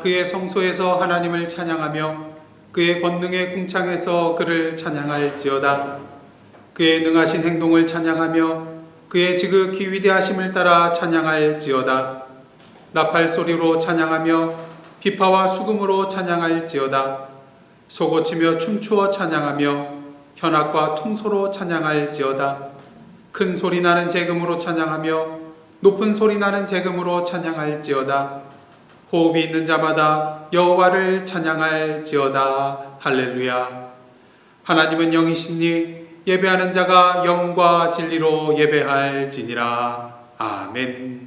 그의 성소에서 하나님을 찬양하며 그의 권능의 궁창에서 그를 찬양할지어다. 그의 능하신 행동을 찬양하며 그의 지극히 위대하심을 따라 찬양할지어다. 나팔 소리로 찬양하며 비파와 수금으로 찬양할지어다. 소고치며 춤추어 찬양하며 현악과 퉁소로 찬양할지어다. 큰 소리 나는 재금으로 찬양하며 높은 소리 나는 재금으로 찬양할지어다. 호흡이 있는 자마다 여호와를 찬양할지어다. 할렐루야. 하나님은 영이시니 예배하는 자가 영과 진리로 예배할지니라. 아멘.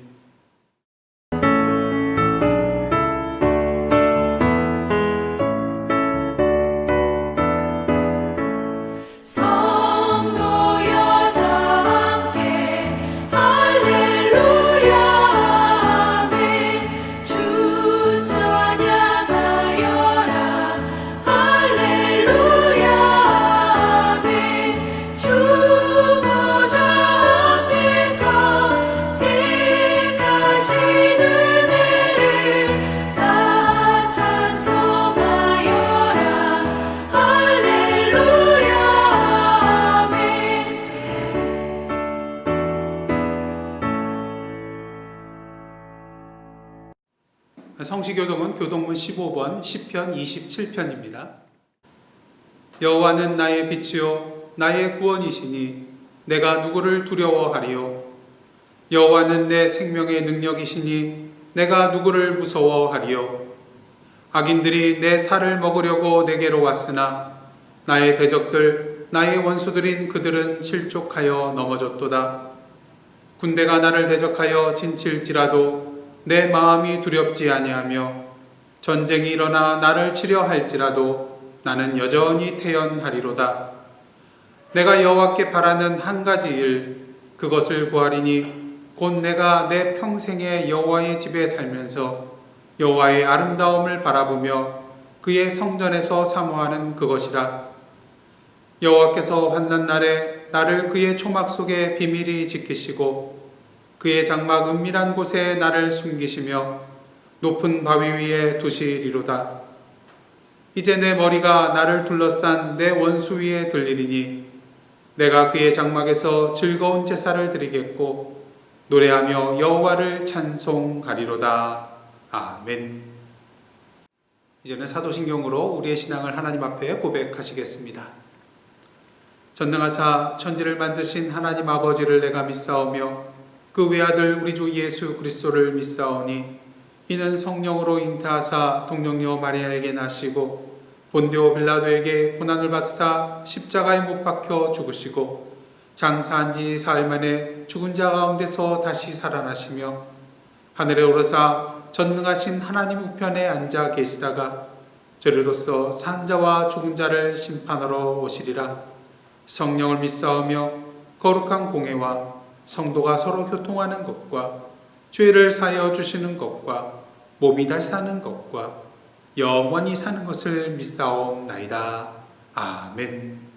성시교독은 교독문 15번 시편 27편입니다. 여호와는 나의 빛이요 나의 구원이시니 내가 누구를 두려워하리요. 여호와는 내 생명의 능력이시니 내가 누구를 무서워하리요. 악인들이 내 살을 먹으려고 내게로 왔으나 나의 대적들 나의 원수들인 그들은 실족하여 넘어졌도다. 군대가 나를 대적하여 진칠지라도 내 마음이 두렵지 아니하며 전쟁이 일어나 나를 치려 할지라도 나는 여전히 태연하리로다. 내가 여호와께 바라는 한 가지 일 그것을 구하리니 곧 내가 내 평생에 여호와의 집에 살면서 여호와의 아름다움을 바라보며 그의 성전에서 사모하는 그것이라. 여호와께서 환난 날에 나를 그의 초막 속에 비밀히 지키시고 그의 장막 은밀한 곳에 나를 숨기시며 높은 바위 위에 두시리로다. 이제 내 머리가 나를 둘러싼 내 원수 위에 들리리니 내가 그의 장막에서 즐거운 제사를 드리겠고 노래하며 여호와를 찬송하리로다. 아멘. 이제는 사도신경으로 우리의 신앙을 하나님 앞에 고백하시겠습니다. 전능하사 천지를 만드신 하나님 아버지를 내가 믿사오며 그 외아들 우리 주 예수 그리스도를 믿사오니 이는 성령으로 잉태하사 동정녀 마리아에게 나시고 본디오 빌라도에게 고난을 받사 십자가에 못 박혀 죽으시고 장사한 지 사흘 만에 죽은 자 가운데서 다시 살아나시며 하늘에 오르사 전능하신 하나님 우편에 앉아 계시다가 저리로서 산 자와 죽은 자를 심판하러 오시리라. 성령을 믿사오며 거룩한 공회와 성도가 서로 교통하는 것과 죄를 사하여 주시는 것과 몸이 다시 사는 것과 영원히 사는 것을 믿사옵나이다. 아멘.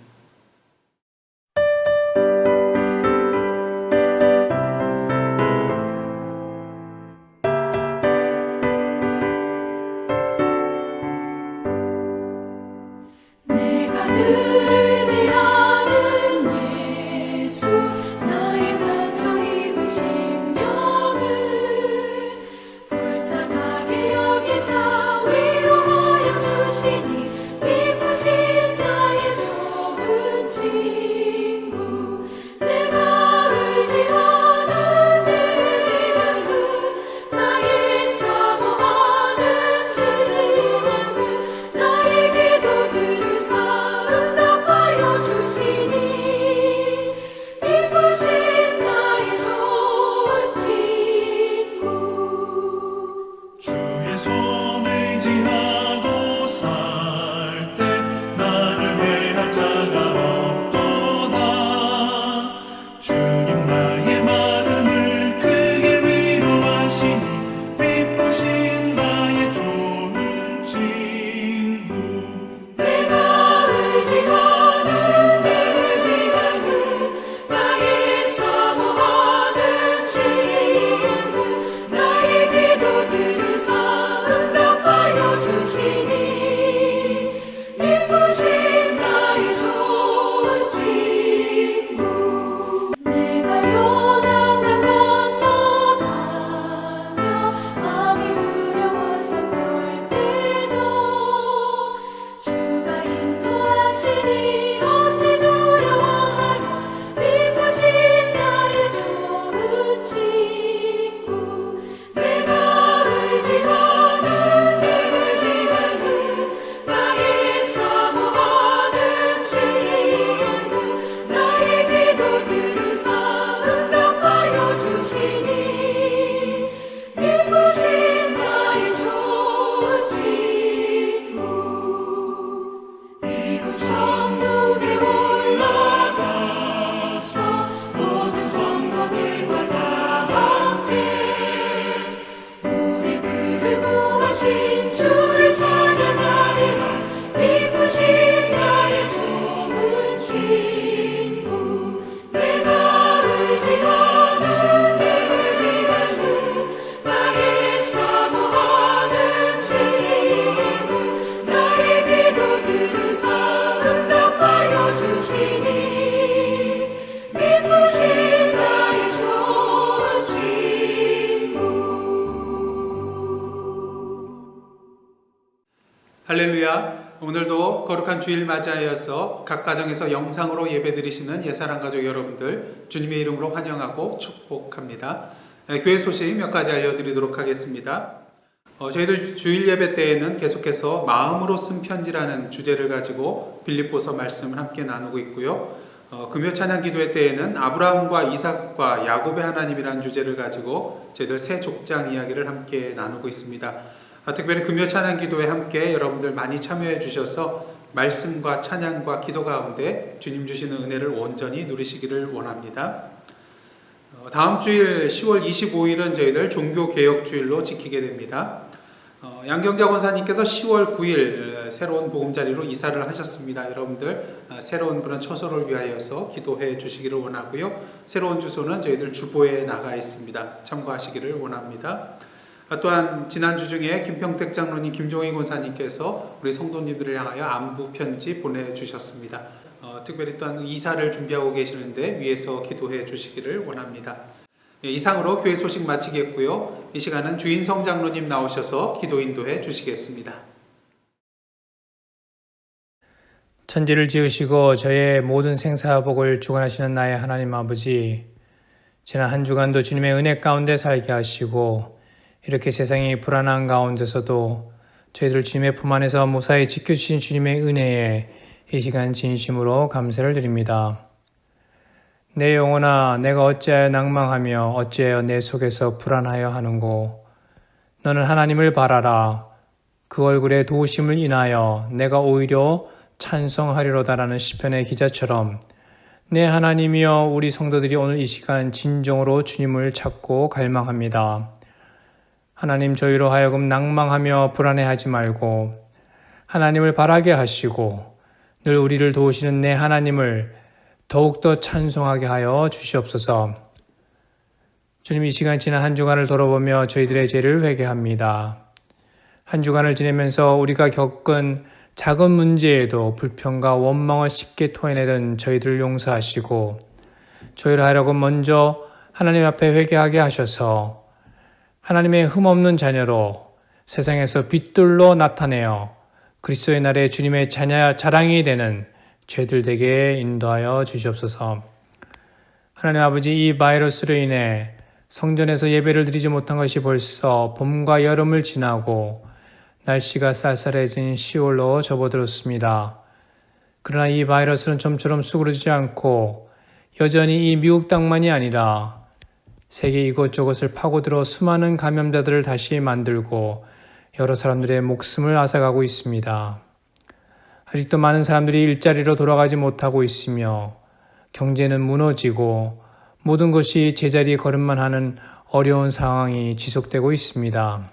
오늘도 거룩한 주일 맞이하여서 각 가정에서 영상으로 예배드리시는 옛사랑 가족 여러분들 주님의 이름으로 환영하고 축복합니다. 교회 소식 몇 가지 알려드리도록 하겠습니다. 저희들 주일 예배 때에는 계속해서 마음으로 쓴 편지라는 주제를 가지고 빌립보서 말씀을 함께 나누고 있고요. 금요 찬양 기도회 때에는 아브라함과 이삭과 야곱의 하나님이라는 주제를 가지고 저희들 새 족장 이야기를 함께 나누고 있습니다. 특별히 금요 찬양 기도에 함께 여러분들 많이 참여해 주셔서 말씀과 찬양과 기도 가운데 주님 주시는 은혜를 온전히 누리시기를 원합니다. 다음 주일 10월 25일은 저희들 종교개혁주일로 지키게 됩니다. 양경자 권사님께서 10월 9일 새로운 보금자리로 이사를 하셨습니다. 여러분들 새로운 그런 처소를 위하여서 기도해 주시기를 원하고요. 새로운 주소는 저희들 주보에 나가 있습니다. 참고하시기를 원합니다. 또한 지난주 중에 김평택 장로님, 김종희 권사님께서 우리 성도님들을 향하여 안부 편지 보내주셨습니다. 특별히 또한 이사를 준비하고 계시는데 위에서 기도해 주시기를 원합니다. 이상으로 교회 소식 마치겠고요. 이 시간은 주인성 장로님 나오셔서 기도 인도해 주시겠습니다. 천지를 지으시고 저의 모든 생사복을 주관하시는 나의 하나님 아버지, 지난 한 주간도 주님의 은혜 가운데 살게 하시고 이렇게 세상이 불안한 가운데서도 저희들 주님의 품 안에서 무사히 지켜주신 주님의 은혜에 이 시간 진심으로 감사를 드립니다. 내 영혼아, 내가 어찌하여 낭망하며 어찌하여 내 속에서 불안하여 하는고. 너는 하나님을 바라라. 그 얼굴의 도우심을 인하여 내가 오히려 찬송하리로다라는 시편의 기자처럼 내 하나님이여, 우리 성도들이 오늘 이 시간 진정으로 주님을 찾고 갈망합니다. 하나님, 저희로 하여금 낭망하며 불안해하지 말고 하나님을 바라게 하시고 늘 우리를 도우시는 내 하나님을 더욱더 찬송하게 하여 주시옵소서. 주님, 이 시간 지난 한 주간을 돌아보며 저희들의 죄를 회개합니다. 한 주간을 지내면서 우리가 겪은 작은 문제에도 불평과 원망을 쉽게 토해내던 저희들을 용서하시고 저희를 하여금 먼저 하나님 앞에 회개하게 하셔서 하나님의 흠없는 자녀로 세상에서 빛들로 나타내어 그리스도의 날에 주님의 자랑이 되는 죄들 되게 인도하여 주시옵소서. 하나님 아버지, 이 바이러스로 인해 성전에서 예배를 드리지 못한 것이 벌써 봄과 여름을 지나고 날씨가 쌀쌀해진 10월로 접어들었습니다. 그러나 이 바이러스는 좀처럼 수그러지지 않고 여전히 이 미국 땅만이 아니라 세계 이곳저곳을 파고들어 수많은 감염자들을 다시 만들고 여러 사람들의 목숨을 앗아가고 있습니다. 아직도 많은 사람들이 일자리로 돌아가지 못하고 있으며 경제는 무너지고 모든 것이 제자리 걸음만 하는 어려운 상황이 지속되고 있습니다.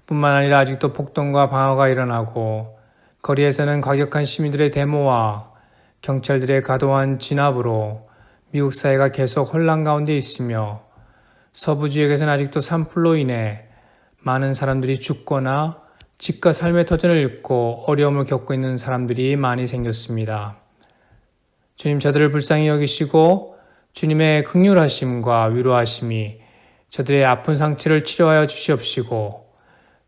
뿐만 아니라 아직도 폭동과 방화가 일어나고 거리에서는 과격한 시민들의 데모와 경찰들의 과도한 진압으로 미국 사회가 계속 혼란 가운데 있으며 서부 지역에서는 아직도 산불로 인해 많은 사람들이 죽거나 집과 삶의 터전을 잃고 어려움을 겪고 있는 사람들이 많이 생겼습니다. 주님, 저들을 불쌍히 여기시고 주님의 긍휼하심과 위로하심이 저들의 아픈 상처를 치료하여 주시옵시고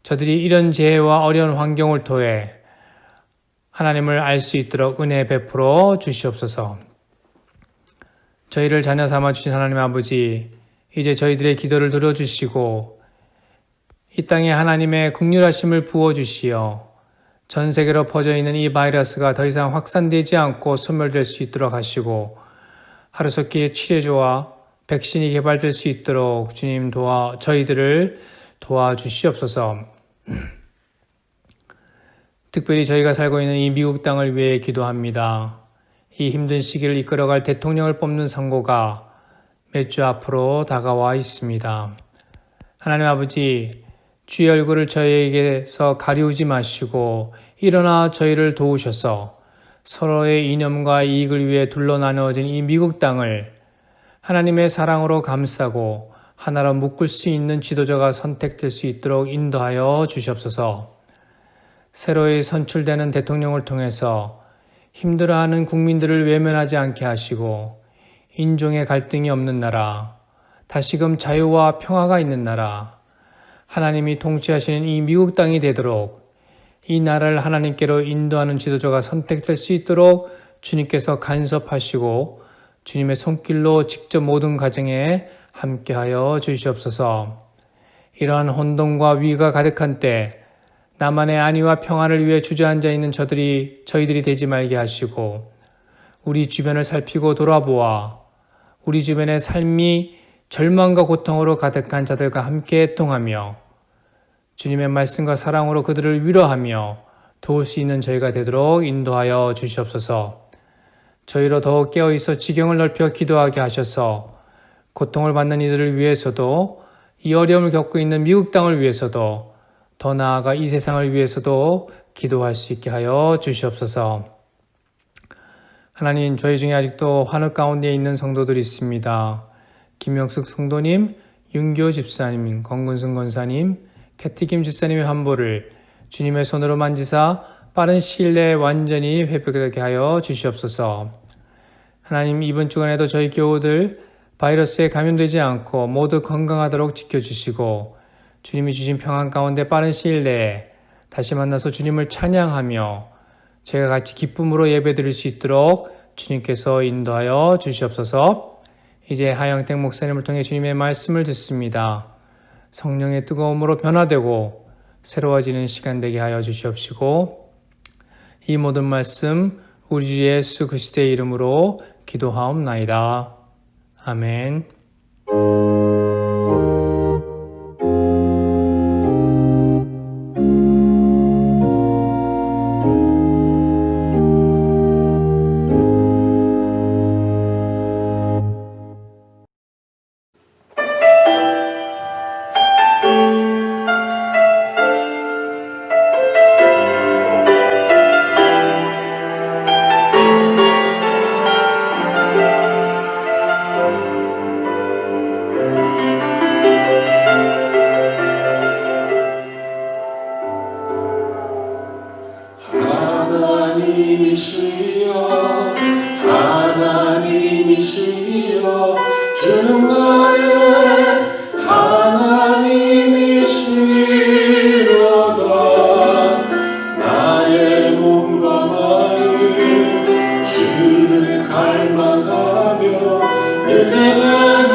저들이 이런 재해와 어려운 환경을 통해 하나님을 알 수 있도록 은혜 베풀어 주시옵소서. 저희를 자녀 삼아 주신 하나님 아버지, 이제 저희들의 기도를 들어주시고 이 땅에 하나님의 긍휼하심을 부어주시어 전 세계로 퍼져 있는 이 바이러스가 더 이상 확산되지 않고 소멸될 수 있도록 하시고 하루속히 치료제와 백신이 개발될 수 있도록 주님 저희들을 도와주시옵소서. 특별히 저희가 살고 있는 이 미국 땅을 위해 기도합니다. 이 힘든 시기를 이끌어갈 대통령을 뽑는 선거가 몇 주 앞으로 다가와 있습니다. 하나님 아버지, 주의 얼굴을 저희에게서 가리우지 마시고 일어나 저희를 도우셔서 서로의 이념과 이익을 위해 둘러 나누어진 이 미국 땅을 하나님의 사랑으로 감싸고 하나로 묶을 수 있는 지도자가 선택될 수 있도록 인도하여 주시옵소서. 새로이 선출되는 대통령을 통해서 힘들어하는 국민들을 외면하지 않게 하시고 인종의 갈등이 없는 나라, 다시금 자유와 평화가 있는 나라, 하나님이 통치하시는 이 미국 땅이 되도록 이 나라를 하나님께로 인도하는 지도자가 선택될 수 있도록 주님께서 간섭하시고 주님의 손길로 직접 모든 가정에 함께하여 주시옵소서. 이러한 혼돈과 위기가 가득한 때 나만의 안위와 평안을 위해 주저앉아 있는 저희들이 되지 말게 하시고 우리 주변을 살피고 돌아보아 우리 주변의 삶이 절망과 고통으로 가득한 자들과 함께 애통하며 주님의 말씀과 사랑으로 그들을 위로하며 도울 수 있는 저희가 되도록 인도하여 주시옵소서. 저희로 더욱 깨어있어 지경을 넓혀 기도하게 하셔서 고통을 받는 이들을 위해서도 이 어려움을 겪고 있는 미국 땅을 위해서도 더 나아가 이 세상을 위해서도 기도할 수 있게 하여 주시옵소서. 하나님, 저희 중에 아직도 환우 가운데 있는 성도들이 있습니다. 김영숙 성도님, 윤교 집사님, 권근승 권사님, 캐티김 집사님의 환부를 주님의 손으로 만지사 빠른 시일 내에 완전히 회복되게 하여 주시옵소서. 하나님, 이번 주간에도 저희 교우들 바이러스에 감염되지 않고 모두 건강하도록 지켜주시고 주님이 주신 평안 가운데 빠른 시일 내에 다시 만나서 주님을 찬양하며 저희가 같이 기쁨으로 예배드릴 수 있도록 주님께서 인도하여 주시옵소서. 이제 하영택 목사님을 통해 주님의 말씀을 듣습니다. 성령의 뜨거움으로 변화되고 새로워지는 시간 되게 하여 주시옵시고 이 모든 말씀 우리 주 예수 그리스도의 이름으로 기도하옵나이다. 아멘. 하나님이시여 주는 나의 하나님이시로다. 나의 몸과 마음 주를 갈망하며 이제 내가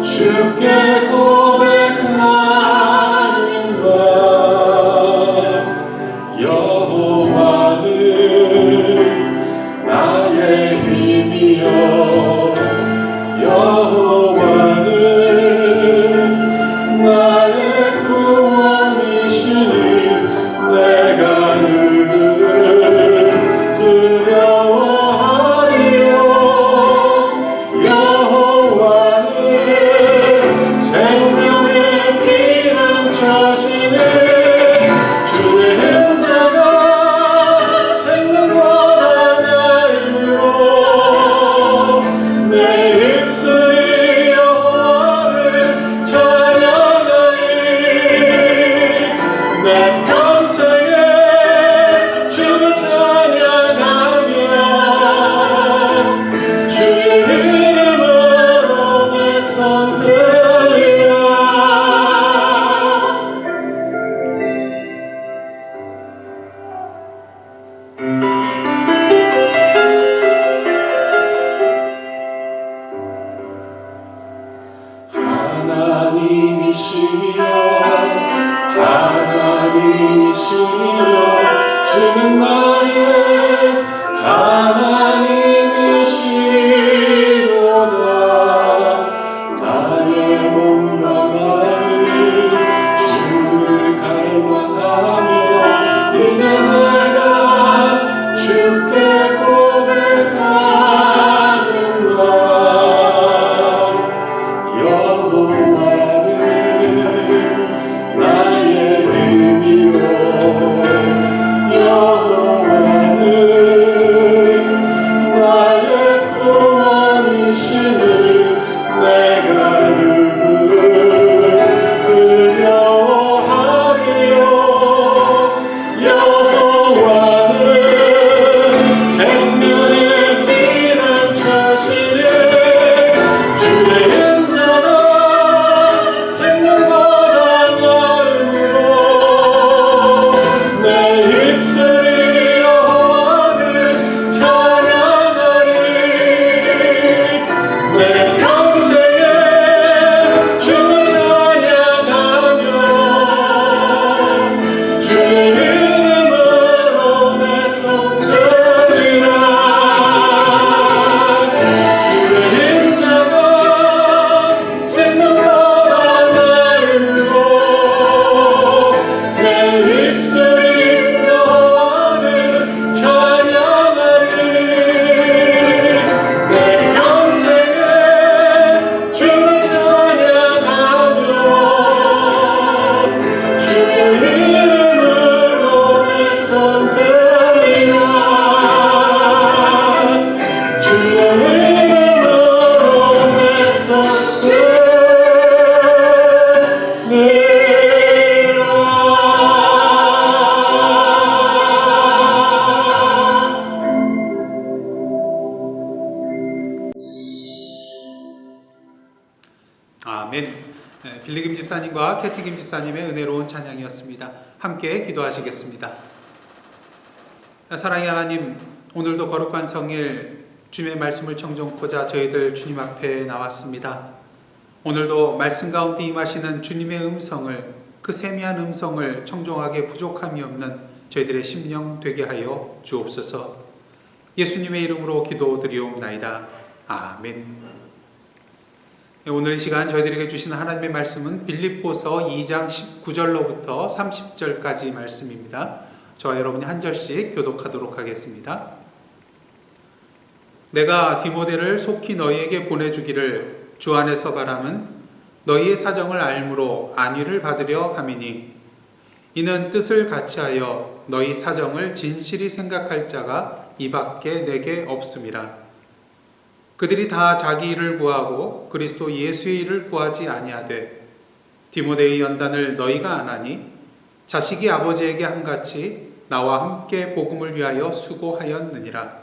주께 고백하는 말 여호와는 나의 힘이여 여호와는 나의 구원이시니 내가 누구를 두려워하리요. 여호와는 생명의 피난처시네. 주의 은혜가 생명보다 나이므로 내 입술이 여호와를 찬양하리. 내 평생에 주를 찬양하며 주의 이름으로 내 손 들리라. 하나님이시여 하나님이시여 주는 나의 하나님이시로다. 나의 몸과 마음 주를 갈망하며 이제 내가 주께 고백하는 말 여호와는 나의 힘이요 여호와는 아멘. 빌리김 집사님과 캐티김 집사님의 은혜로운 찬양이었습니다. 함께 기도하시겠습니다. 사랑의 하나님, 오늘도 거룩한 성일 주님의 말씀을 청정코자 저희들 주님 앞에 나왔습니다. 오늘도 말씀 가운데 임하시는 주님의 음성을, 그 세미한 음성을 청정하게 부족함이 없는 저희들의 심령 되게 하여 주옵소서. 예수님의 이름으로 기도드리옵나이다. 아멘. 오늘 이 시간 저희들에게 주시는 하나님의 말씀은 빌립보서 2장 19절로부터 30절까지 말씀입니다. 저와 여러분이 한 절씩 교독하도록 하겠습니다. 내가 디모데를 속히 너희에게 보내주기를 주 안에서 바람은 너희의 사정을 알므로 안위를 받으려 함이니 이는 뜻을 같이하여 너희 사정을 진실히 생각할 자가 이밖에 내게 없음이라. 그들이 다 자기 일을 구하고 그리스도 예수의 일을 구하지 아니하되 디모데의 연단을 너희가 안하니 자식이 아버지에게 함같이 나와 함께 복음을 위하여 수고하였느니라.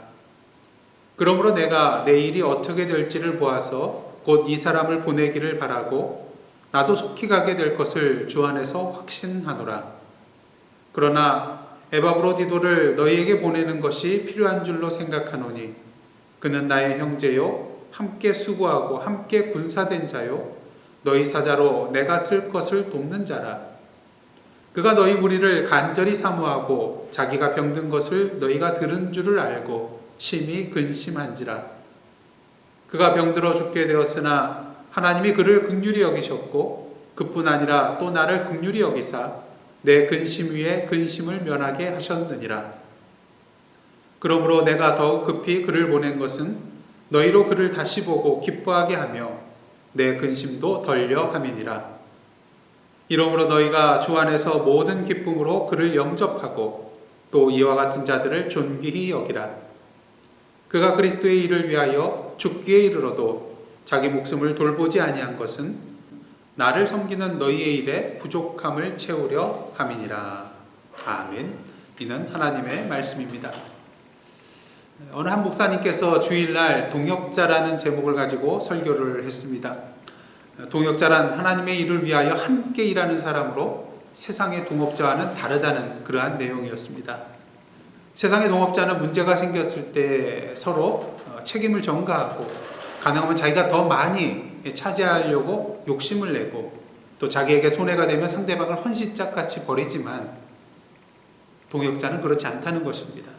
그러므로 내가 내 일이 어떻게 될지를 보아서 곧 이 사람을 보내기를 바라고 나도 속히 가게 될 것을 주 안에서 확신하노라. 그러나 에바브로디도를 너희에게 보내는 것이 필요한 줄로 생각하노니 그는 나의 형제요 함께 수고하고 함께 군사된 자요 너희 사자로 내가 쓸 것을 돕는 자라. 그가 너희 무리를 간절히 사모하고 자기가 병든 것을 너희가 들은 줄을 알고 심히 근심한지라. 그가 병들어 죽게 되었으나 하나님이 그를 긍휼히 여기셨고 그뿐 아니라 또 나를 긍휼히 여기사 내 근심 위에 근심을 면하게 하셨느니라. 그러므로 내가 더욱 급히 그를 보낸 것은 너희로 그를 다시 보고 기뻐하게 하며 내 근심도 덜려 함이니라. 이러므로 너희가 주 안에서 모든 기쁨으로 그를 영접하고 또 이와 같은 자들을 존귀히 여기라. 그가 그리스도의 일을 위하여 죽기에 이르러도 자기 목숨을 돌보지 아니한 것은 나를 섬기는 너희의 일에 부족함을 채우려 함이니라. 아멘. 이는 하나님의 말씀입니다. 어느 한 목사님께서 주일날 동역자라는 제목을 가지고 설교를 했습니다. 동역자란 하나님의 일을 위하여 함께 일하는 사람으로 세상의 동업자와는 다르다는 그러한 내용이었습니다. 세상의 동업자는 문제가 생겼을 때 서로 책임을 전가하고 가능하면 자기가 더 많이 차지하려고 욕심을 내고 또 자기에게 손해가 되면 상대방을 헌시짝같이 버리지만 동역자는 그렇지 않다는 것입니다.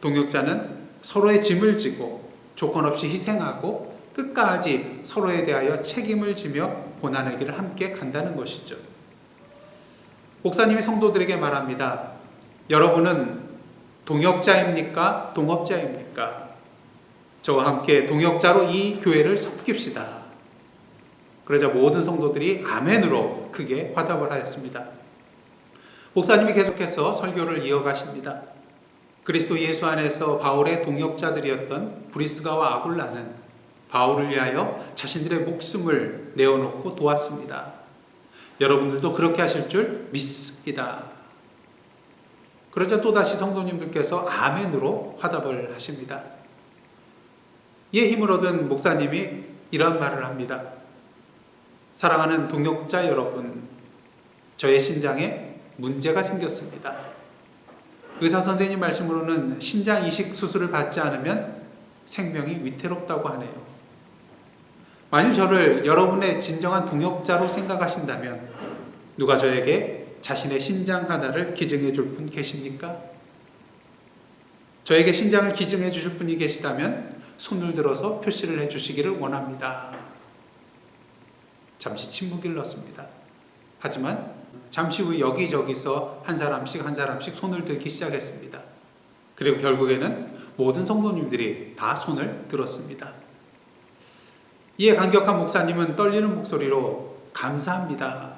동역자는 서로의 짐을 지고 조건 없이 희생하고 끝까지 서로에 대하여 책임을 지며 고난의 길을 함께 간다는 것이죠. 목사님이 성도들에게 말합니다. 여러분은 동역자입니까? 동업자입니까? 저와 함께 동역자로 이 교회를 섬깁시다. 그러자 모든 성도들이 아멘으로 크게 화답을 하였습니다. 목사님이 계속해서 설교를 이어가십니다. 그리스도 예수 안에서 바울의 동역자들이었던 브리스가와 아굴라는 바울을 위하여 자신들의 목숨을 내어놓고 도왔습니다. 여러분들도 그렇게 하실 줄 믿습니다. 그러자 또다시 성도님들께서 아멘으로 화답을 하십니다. 이에 힘을 얻은 목사님이 이런 말을 합니다. 사랑하는 동역자 여러분, 저의 신장에 문제가 생겼습니다. 의사 선생님 말씀으로는 신장 이식 수술을 받지 않으면 생명이 위태롭다고 하네요. 만일 저를 여러분의 진정한 동역자로 생각하신다면 누가 저에게 자신의 신장 하나를 기증해 줄 분 계십니까? 저에게 신장을 기증해 주실 분이 계시다면 손을 들어서 표시를 해 주시기를 원합니다. 잠시 침묵을 넣습니다. 하지만 잠시 후 여기저기서 한 사람씩 손을 들기 시작했습니다. 그리고 결국에는 모든 성도님들이 다 손을 들었습니다. 이에 감격한 목사님은 떨리는 목소리로 감사합니다.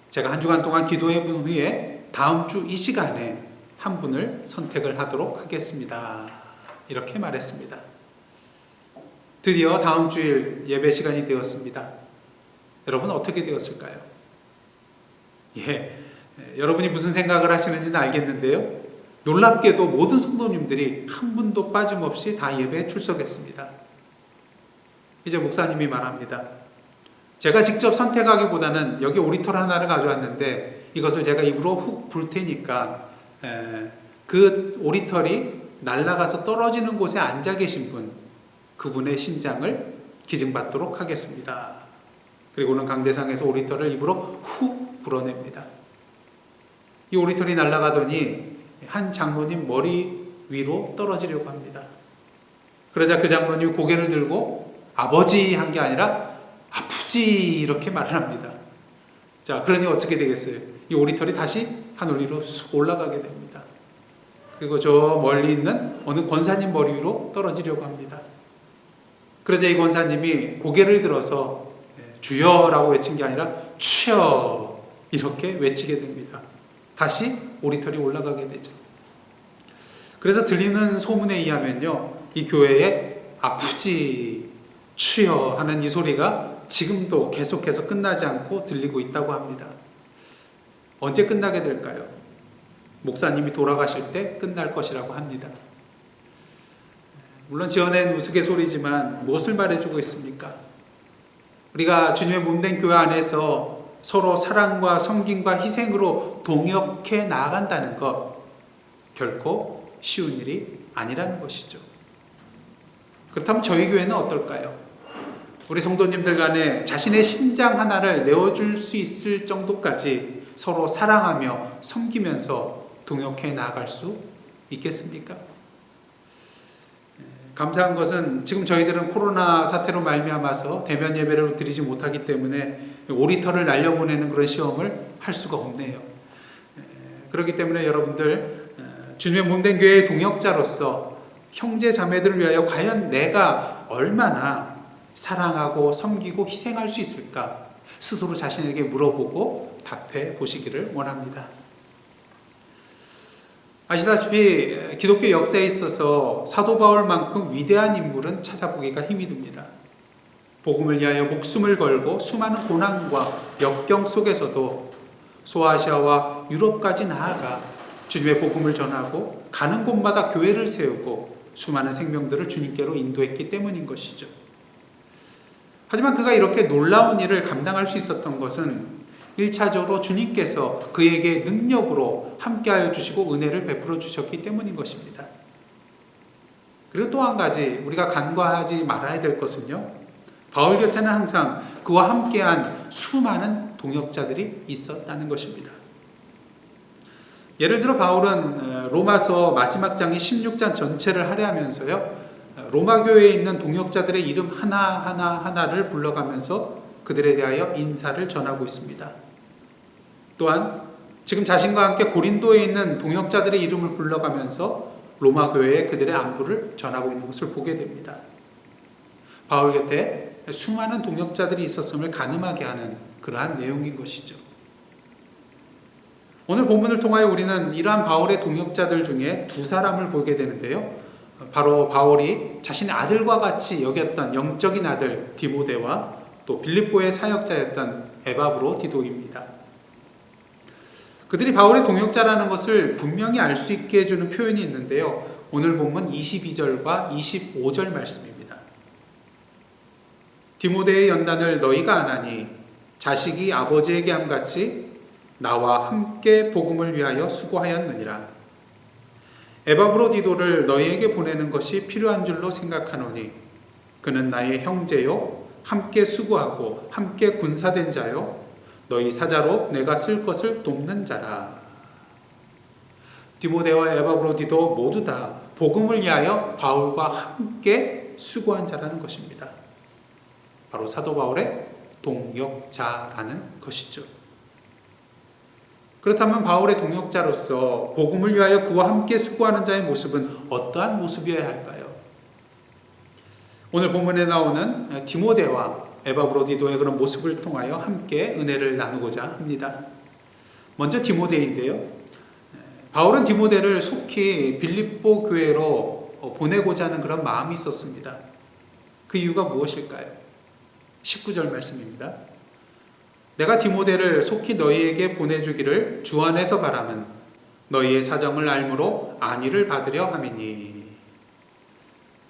제가 한 주간 동안 기도해 본 후에 다음 주 이 시간에 한 분을 선택을 하도록 하겠습니다. 이렇게 말했습니다. 드디어 다음 주일 예배 시간이 되었습니다. 여러분 어떻게 되었을까요? 여러분이 무슨 생각을 하시는지는 알겠는데요. 놀랍게도 모든 성도님들이 한 분도 빠짐없이 다 예배에 출석했습니다. 이제 목사님이 말합니다. 제가 직접 선택하기보다는 여기 오리털 하나를 가져왔는데 이것을 제가 입으로 훅 불 테니까 그 오리털이 날아가서 떨어지는 곳에 앉아 계신 분, 그분의 심장을 기증받도록 하겠습니다. 그리고는 강대상에서 오리털을 입으로 훅 불어냅니다. 이 오리털이 날아가더니 한 장로님 머리 위로 떨어지려고 합니다. 그러자 그 장로님이 고개를 들고 아버지 한 게 아니라 아프지 이렇게 말을 합니다. 자, 그러니 어떻게 되겠어요? 이 오리털이 다시 하늘 위로 쑥 올라가게 됩니다. 그리고 저 멀리 있는 어느 권사님 머리 위로 떨어지려고 합니다. 그러자 이 권사님이 고개를 들어서 주여라고 외친 게 아니라 주여 이렇게 외치게 됩니다. 다시 오리털이 올라가게 되죠. 그래서 들리는 소문에 의하면요, 이 교회에 아프지 주여 하는 이 소리가 지금도 계속해서 끝나지 않고 들리고 있다고 합니다. 언제 끝나게 될까요? 목사님이 돌아가실 때 끝날 것이라고 합니다. 물론 지어낸 우스갯소리지만 무엇을 말해주고 있습니까? 우리가 주님의 몸된 교회 안에서 서로 사랑과 섬김과 희생으로 동역해 나아간다는 것, 결코 쉬운 일이 아니라는 것이죠. 그렇다면 저희 교회는 어떨까요? 우리 성도님들 간에 자신의 심장 하나를 내어줄 수 있을 정도까지 서로 사랑하며 섬기면서 동역해 나아갈 수 있겠습니까? 감사한 것은 지금 저희들은 코로나 사태로 말미암아서 대면 예배를 드리지 못하기 때문에 오리털을 날려보내는 그런 시험을 할 수가 없네요. 그렇기 때문에 여러분들 주님의 몸된 교회의 동역자로서 형제 자매들을 위하여 과연 내가 얼마나 사랑하고 섬기고 희생할 수 있을까 스스로 자신에게 물어보고 답해 보시기를 원합니다. 아시다시피 기독교 역사에 있어서 사도 바울만큼 위대한 인물은 찾아보기가 힘이 듭니다. 복음을 위하여 목숨을 걸고 수많은 고난과 역경 속에서도 소아시아와 유럽까지 나아가 주님의 복음을 전하고 가는 곳마다 교회를 세우고 수많은 생명들을 주님께로 인도했기 때문인 것이죠. 하지만 그가 이렇게 놀라운 일을 감당할 수 있었던 것은 1차적으로 주님께서 그에게 능력으로 함께하여 주시고 은혜를 베풀어 주셨기 때문인 것입니다. 그리고 또 한 가지 우리가 간과하지 말아야 될 것은요, 바울 곁에는 항상 그와 함께한 수많은 동역자들이 있었다는 것입니다. 예를 들어 바울은 로마서 마지막 장인 16장 전체를 할애하면서요, 로마 교회에 있는 동역자들의 이름 하나를 불러가면서 그들에 대하여 인사를 전하고 있습니다. 또한 지금 자신과 함께 고린도에 있는 동역자들의 이름을 불러가면서 로마 교회에 그들의 안부를 전하고 있는 것을 보게 됩니다. 바울 곁에 수많은 동역자들이 있었음을 가늠하게 하는 그러한 내용인 것이죠. 오늘 본문을 통하여 우리는 이러한 바울의 동역자들 중에 두 사람을 보게 되는데요. 바로 바울이 자신의 아들과 같이 여겼던 영적인 아들 디모데와 또 빌립보의 사역자였던 에바브로디도입니다. 그들이 바울의 동역자라는 것을 분명히 알 수 있게 해주는 표현이 있는데요. 오늘 본문 22절과 25절 말씀입니다. 디모데의 연단을 너희가 아나니 자식이 아버지에게 함같이 나와 함께 복음을 위하여 수고하였느니라. 에바브로디도를 너희에게 보내는 것이 필요한 줄로 생각하노니 그는 나의 형제요 함께 수고하고 함께 군사된 자요 너희 사자로 내가 쓸 것을 돕는 자라. 디모데와 에바브로디도 모두 다 복음을 위하여 바울과 함께 수고한 자라는 것입니다. 바로 사도 바울의 동역자라는 것이죠. 그렇다면 바울의 동역자로서 복음을 위하여 그와 함께 수고하는 자의 모습은 어떠한 모습이어야 할까요? 오늘 본문에 나오는 디모데와 에바브로디도의 그런 모습을 통하여 함께 은혜를 나누고자 합니다. 먼저 디모데인데요. 바울은 디모데를 속히 빌립보 교회로 보내고자 하는 그런 마음이 있었습니다. 그 이유가 무엇일까요? 19절 말씀입니다. 내가 디모데를 속히 너희에게 보내주기를 주 안에서 바라는 너희의 사정을 알므로 안위를 받으려 함이니.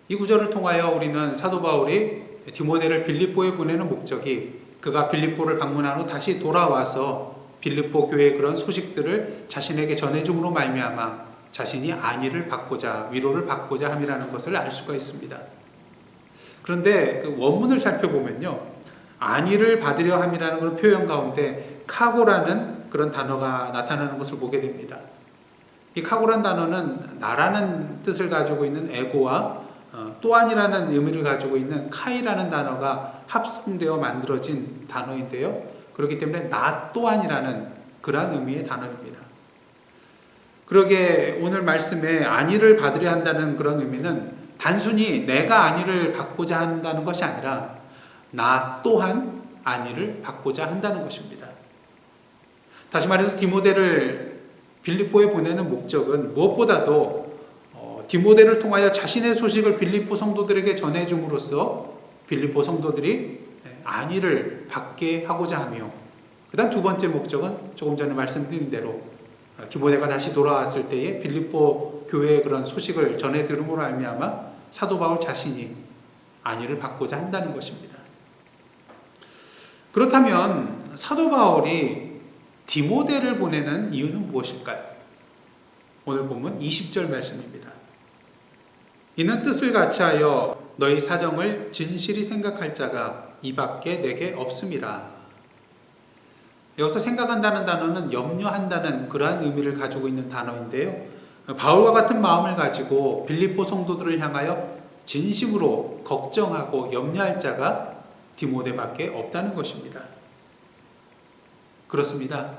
이 구절을 통하여 우리는 사도 바울이 디모데를 빌립보에 보내는 목적이 그가 빌립보를 방문한 후 다시 돌아와서 빌립보 교회의 그런 소식들을 자신에게 전해줌으로 말미암아 자신이 안위를 받고자, 위로를 받고자 함이라는 것을 알 수가 있습니다. 그런데 그 원문을 살펴보면요, 안위를 받으려 함이라는 그런 표현 가운데 카고라는 그런 단어가 나타나는 것을 보게 됩니다. 이 카고란 단어는 나라는 뜻을 가지고 있는 에고와 또한이라는 의미를 가지고 있는 카이라는 단어가 합성되어 만들어진 단어인데요. 그렇기 때문에 나 또한이라는 그러한 의미의 단어입니다. 그러게 오늘 말씀에 안위를 받으려 한다는 그런 의미는 단순히 내가 안위를 받고자 한다는 것이 아니라 나 또한 안위를 받고자 한다는 것입니다. 다시 말해서 디모데를 빌립보에 보내는 목적은 무엇보다도 디모데를 통하여 자신의 소식을 빌립보 성도들에게 전해줌으로써 빌립보 성도들이 안위를 받게 하고자 하며, 그 다음 두 번째 목적은 조금 전에 말씀드린 대로 디모데가 다시 돌아왔을 때에 빌립보 교회의 그런 소식을 전해 들음으로 말미암아 사도 바울 자신이 안위를 받고자 한다는 것입니다. 그렇다면 사도 바울이 디모데를 보내는 이유는 무엇일까요? 오늘 본문 20절 말씀입니다. 이는 뜻을 같이하여 너희 사정을 진실이 생각할 자가 이밖에 내게 없음이라. 여기서 생각한다는 단어는 염려한다는 그러한 의미를 가지고 있는 단어인데요. 바울과 같은 마음을 가지고 빌립보 성도들을 향하여 진심으로 걱정하고 염려할 자가 디모데밖에 없다는 것입니다. 그렇습니다.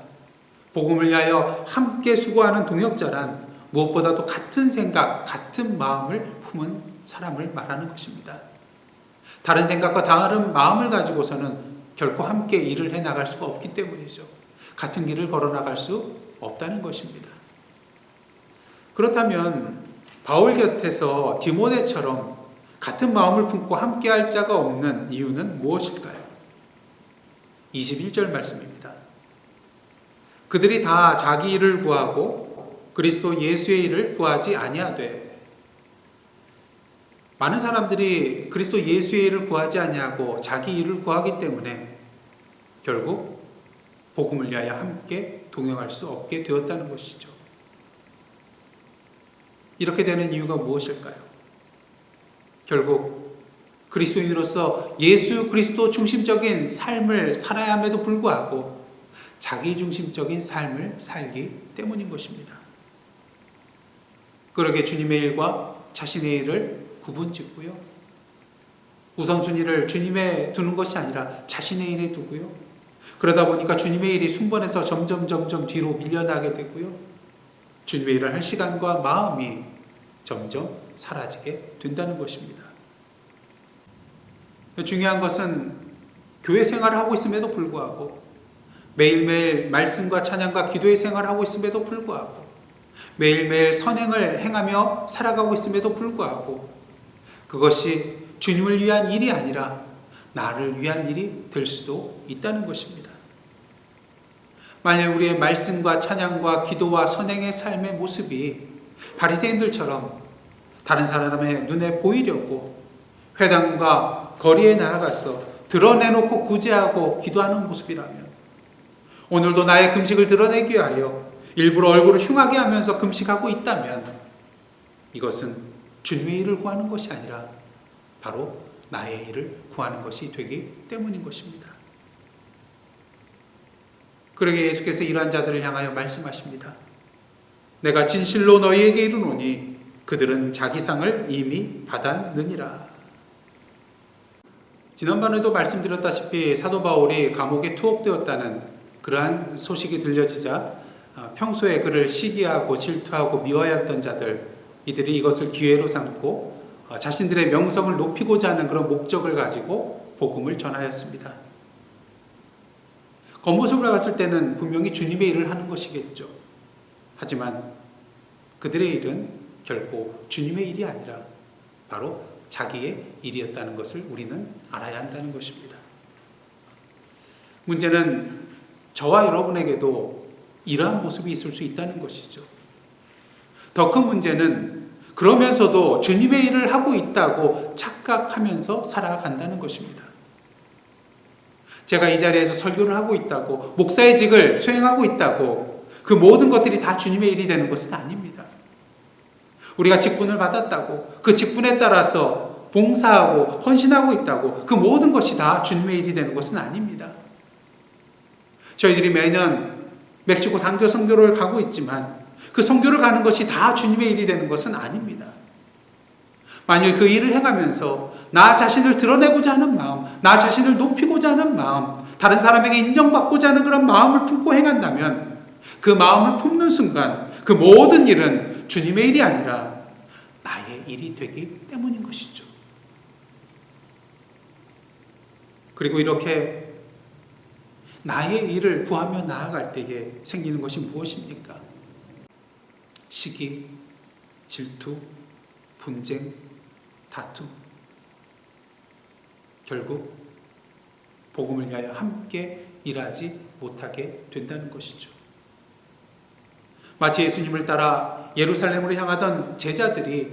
복음을 위하여 함께 수고하는 동역자란 무엇보다도 같은 생각, 같은 마음을 품은 사람을 말하는 것입니다. 다른 생각과 다른 마음을 가지고서는 결코 함께 일을 해나갈 수가 없기 때문이죠. 같은 길을 걸어나갈 수 없다는 것입니다. 그렇다면 바울 곁에서 디모데처럼 같은 마음을 품고 함께할 자가 없는 이유는 무엇일까요? 21절 말씀입니다. 그들이 다 자기 일을 구하고 그리스도 예수의 일을 구하지 아니하되. 많은 사람들이 그리스도 예수의 일을 구하지 아니하고 자기 일을 구하기 때문에 결국 복음을 위하여 함께 동행할 수 없게 되었다는 것이죠. 이렇게 되는 이유가 무엇일까요? 결국 그리스도인으로서 예수 그리스도 중심적인 삶을 살아야 함에도 불구하고 자기 중심적인 삶을 살기 때문인 것입니다. 그러게 주님의 일과 자신의 일을 구분짓고요. 우선순위를 주님에 두는 것이 아니라 자신의 일에 두고요. 그러다 보니까 주님의 일이 순번해서 점점 뒤로 밀려나게 되고요. 주님의 일을 할 시간과 마음이 점점 사라지게 된다는 것입니다. 중요한 것은 교회 생활을 하고 있음에도 불구하고 매일매일 말씀과 찬양과 기도의 생활을 하고 있음에도 불구하고 매일매일 선행을 행하며 살아가고 있음에도 불구하고 그것이 주님을 위한 일이 아니라 나를 위한 일이 될 수도 있다는 것입니다. 만약 우리의 말씀과 찬양과 기도와 선행의 삶의 모습이 바리새인들처럼 다른 사람의 눈에 보이려고 회당과 거리에 나아가서 드러내놓고 구제하고 기도하는 모습이라면, 오늘도 나의 금식을 드러내기 위하여 일부러 얼굴을 흉하게 하면서 금식하고 있다면 이것은 주님의 일을 구하는 것이 아니라 바로 나의 일을 구하는 것이 되기 때문인 것입니다. 그러게 예수께서 이러한 자들을 향하여 말씀하십니다. 내가 진실로 너희에게 이르노니 그들은 자기 상을 이미 받았느니라. 지난번에도 말씀드렸다시피 사도 바울이 감옥에 투옥되었다는 그러한 소식이 들려지자 평소에 그를 시기하고 질투하고 미워했던 자들, 이들이 이것을 기회로 삼고 자신들의 명성을 높이고자 하는 그런 목적을 가지고 복음을 전하였습니다. 겉모습을 봤을 때는 분명히 주님의 일을 하는 것이겠죠. 하지만 그들의 일은 결코 주님의 일이 아니라 바로 자기의 일이었다는 것을 우리는 알아야 한다는 것입니다. 문제는 저와 여러분에게도 이러한 모습이 있을 수 있다는 것이죠. 더 큰 문제는 그러면서도 주님의 일을 하고 있다고 착각하면서 살아간다는 것입니다. 제가 이 자리에서 설교를 하고 있다고, 목사의 직을 수행하고 있다고 그 모든 것들이 다 주님의 일이 되는 것은 아닙니다. 우리가 직분을 받았다고 그 직분에 따라서 봉사하고 헌신하고 있다고 그 모든 것이 다 주님의 일이 되는 것은 아닙니다. 저희들이 매년 멕시코 단교 선교를 가고 있지만 그 선교를 가는 것이 다 주님의 일이 되는 것은 아닙니다. 만일 그 일을 행하면서 나 자신을 드러내고자 하는 마음, 나 자신을 높이고자 하는 마음, 다른 사람에게 인정받고자 하는 그런 마음을 품고 행한다면 그 마음을 품는 순간 그 모든 일은 주님의 일이 아니라 나의 일이 되기 때문인 것이죠. 그리고 이렇게 나의 일을 구하며 나아갈 때에 생기는 것이 무엇입니까? 시기, 질투, 분쟁, 다투. 결국 복음을 위하여 함께 일하지 못하게 된다는 것이죠. 마치 예수님을 따라 예루살렘으로 향하던 제자들이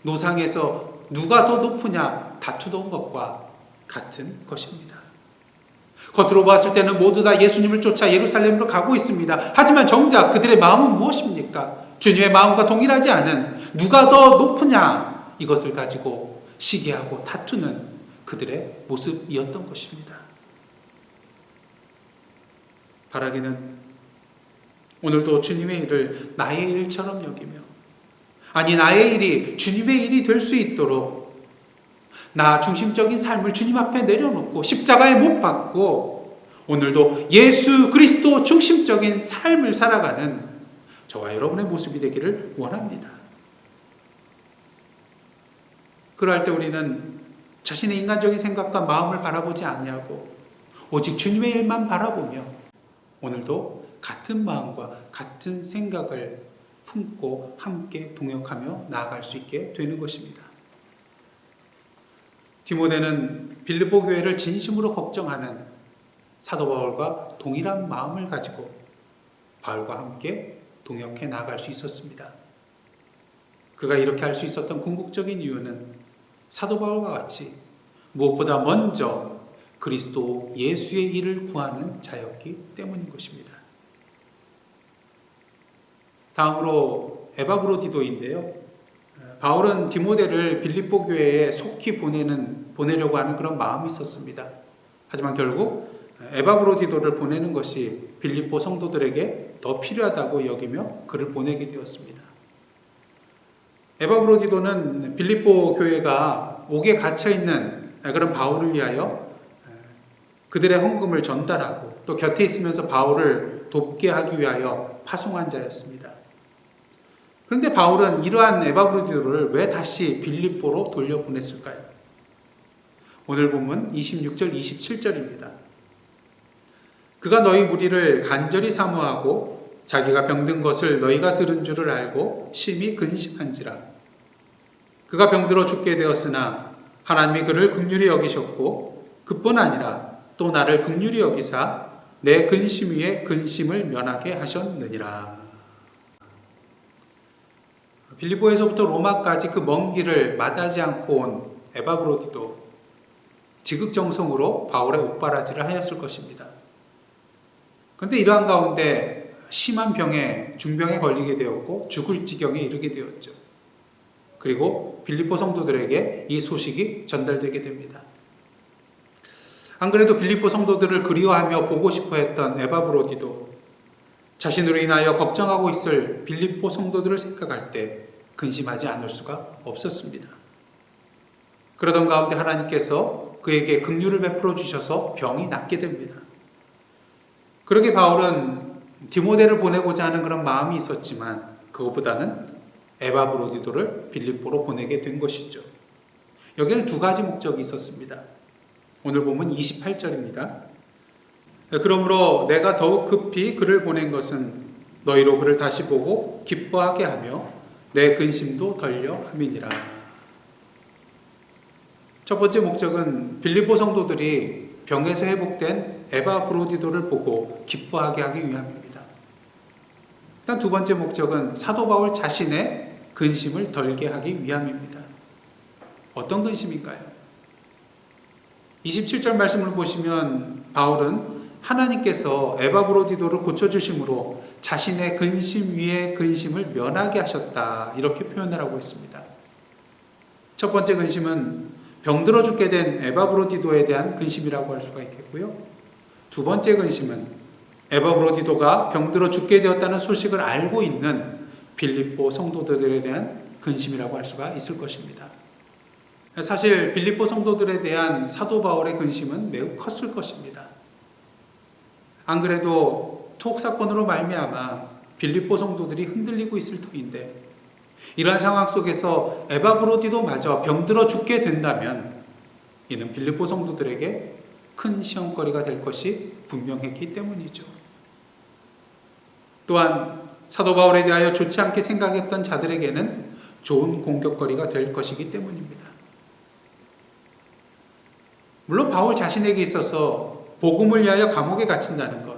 노상에서 누가 더 높으냐 다투던 것과 같은 것입니다. 겉으로 봤을 때는 모두 다 예수님을 쫓아 예루살렘으로 가고 있습니다. 하지만 정작 그들의 마음은 무엇입니까? 주님의 마음과 동일하지 않은 누가 더 높으냐 이것을 가지고 시기하고 다투는 그들의 모습이었던 것입니다. 바라기는 오늘도 주님의 일을 나의 일처럼 여기며, 아니 나의 일이 주님의 일이 될 수 있도록 나 중심적인 삶을 주님 앞에 내려놓고 십자가에 못 박고 오늘도 예수 그리스도 중심적인 삶을 살아가는 저와 여러분의 모습이 되기를 원합니다. 그럴 때 우리는 자신의 인간적인 생각과 마음을 바라보지 아니하고 오직 주님의 일만 바라보며 오늘도 같은 마음과 같은 생각을 품고 함께 동역하며 나아갈 수 있게 되는 것입니다. 디모데는 빌립보 교회를 진심으로 걱정하는 사도 바울과 동일한 마음을 가지고 바울과 함께 동역해 나아갈 수 있었습니다. 그가 이렇게 할 수 있었던 궁극적인 이유는 사도 바울과 같이 무엇보다 먼저 그리스도 예수의 일을 구하는 자였기 때문인 것입니다. 다음으로 에바브로디도인데요. 바울은 디모데를 빌립보 교회에 속히 보내려고 하는 그런 마음이 있었습니다. 하지만 결국 에바브로디도를 보내는 것이 빌립보 성도들에게 더 필요하다고 여기며 그를 보내게 되었습니다. 에바브로디도는 빌립보 교회가 옥에 갇혀있는 그런 바울을 위하여 그들의 헌금을 전달하고 또 곁에 있으면서 바울을 돕게 하기 위하여 파송한 자였습니다. 그런데 바울은 이러한 에바브로디도를 왜 다시 빌립보로 돌려보냈을까요? 오늘 본문 26절 27절입니다. 그가 너희 무리를 간절히 사모하고 자기가 병든 것을 너희가 들은 줄을 알고 심히 근심한지라. 그가 병들어 죽게 되었으나 하나님이 그를 긍휼히 여기셨고 그뿐 아니라 또 나를 긍휼히 여기사 내 근심 위에 근심을 면하게 하셨느니라. 빌립보에서부터 로마까지 그 먼 길을 마다하지 않고 온 에바브로디도 지극정성으로 바울의 옥바라지를 하였을 것입니다. 그런데 이러한 가운데 심한 중병에 걸리게 되었고 죽을 지경에 이르게 되었죠. 그리고 빌립보 성도들에게 이 소식이 전달되게 됩니다. 안 그래도 빌립보 성도들을 그리워하며 보고 싶어 했던 에바브로디도 자신으로 인하여 걱정하고 있을 빌립보 성도들을 생각할 때 근심하지 않을 수가 없었습니다. 그러던 가운데 하나님께서 그에게 긍휼을 베풀어 주셔서 병이 낫게 됩니다. 그러게 바울은 디모데를 보내고자 하는 그런 마음이 있었지만 그것보다는 에바브로디도를 빌립보로 보내게 된 것이죠. 여기에는 두 가지 목적이 있었습니다. 오늘 보면 28절입니다. 그러므로 내가 더욱 급히 그를 보낸 것은 너희로 그를 다시 보고 기뻐하게 하며 내 근심도 덜려 함이니라. 첫 번째 목적은 빌립보 성도들이 병에서 회복된 에바브로디도를 보고 기뻐하게 하기 위함입니다. 일단 두 번째 목적은 사도 바울 자신의 근심을 덜게 하기 위함입니다. 어떤 근심인가요? 27절 말씀을 보시면 바울은 하나님께서 에바브로디도를 고쳐주심으로 자신의 근심 위에 근심을 면하게 하셨다, 이렇게 표현을 하고 있습니다. 첫 번째 근심은 병들어 죽게 된 에바브로디도에 대한 근심이라고 할 수가 있겠고요. 두 번째 근심은 에바브로디도가 병들어 죽게 되었다는 소식을 알고 있는 빌립보 성도들에 대한 근심이라고 할 수가 있을 것입니다. 사실 빌립보 성도들에 대한 사도 바울의 근심은 매우 컸을 것입니다. 안 그래도 투옥 사건으로 말미암아 빌립보 성도들이 흔들리고 있을 터인데, 이러한 상황 속에서 에바브로디도마저 병들어 죽게 된다면 이는 빌립보 성도들에게 큰 시험거리가 될 것이 분명했기 때문이죠. 또한 사도 바울에 대하여 좋지 않게 생각했던 자들에게는 좋은 공격거리가 될 것이기 때문입니다. 물론 바울 자신에게 있어서 복음을 위하여 감옥에 갇힌다는 것,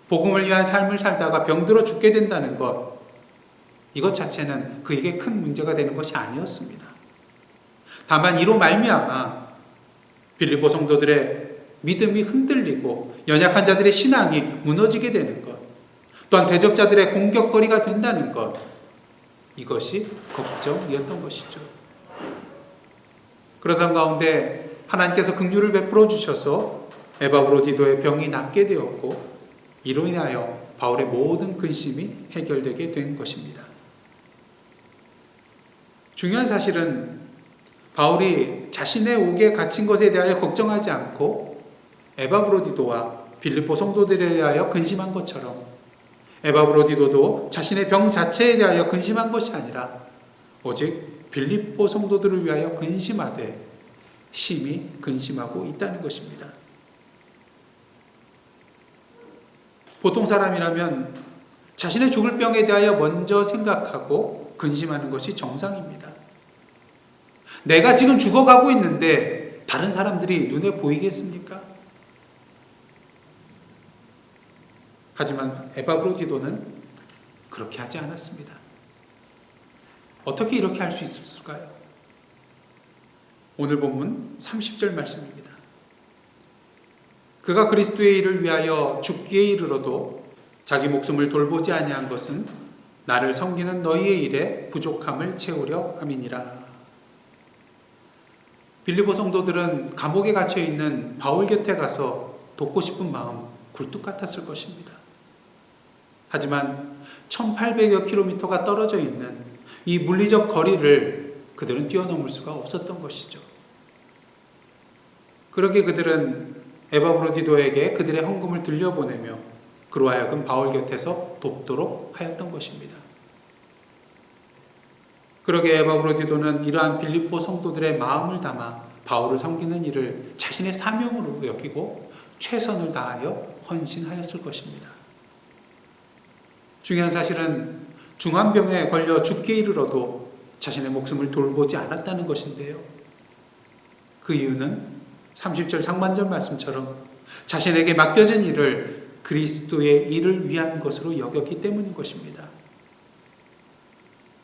복음을 위한 삶을 살다가 병들어 죽게 된다는 것, 이것 자체는 그에게 큰 문제가 되는 것이 아니었습니다. 다만 이로 말미암아 빌립보 성도들의 믿음이 흔들리고 연약한 자들의 신앙이 무너지게 되는 것, 또한 대적자들의 공격거리가 된다는 것, 이것이 걱정이었던 것이죠. 그러던 가운데 하나님께서 긍휼을 베풀어 주셔서 에바브로디도의 병이 낫게 되었고, 이로 인하여 바울의 모든 근심이 해결되게 된 것입니다. 중요한 사실은 바울이 자신의 옥에 갇힌 것에 대하여 걱정하지 않고 에바브로디도와 빌립보 성도들에 대하여 근심한 것처럼, 에바브로디도도 자신의 병 자체에 대하여 근심한 것이 아니라 오직 빌립보 성도들을 위하여 근심하되 심히 근심하고 있다는 것입니다. 보통 사람이라면 자신의 죽을 병에 대하여 먼저 생각하고 근심하는 것이 정상입니다. 내가 지금 죽어가고 있는데 다른 사람들이 눈에 보이겠습니까? 하지만 에바브로디도는 그렇게 하지 않았습니다. 어떻게 이렇게 할 수 있었을까요? 오늘 본문 30절 말씀입니다. 그가 그리스도의 일을 위하여 죽기에 이르러도 자기 목숨을 돌보지 아니한 것은 나를 섬기는 너희의 일에 부족함을 채우려 함이니라. 빌립보 성도들은 감옥에 갇혀 있는 바울 곁에 가서 돕고 싶은 마음 굴뚝 같았을 것입니다. 하지만 1800여 킬로미터가 떨어져 있는 이 물리적 거리를 그들은 뛰어넘을 수가 없었던 것이죠. 그렇게 그들은 에바브로디도에게 그들의 헌금을 들려보내며 그로 하여금 바울 곁에서 돕도록 하였던 것입니다. 그러게 에바브로디도는 이러한 빌립보 성도들의 마음을 담아 바울을 섬기는 일을 자신의 사명으로 여기고 최선을 다하여 헌신하였을 것입니다. 중요한 사실은 중환병에 걸려 죽게 이르러도 자신의 목숨을 돌보지 않았다는 것인데요. 그 이유는 30절 상반절 말씀처럼 자신에게 맡겨진 일을 그리스도의 일을 위한 것으로 여겼기 때문인 것입니다.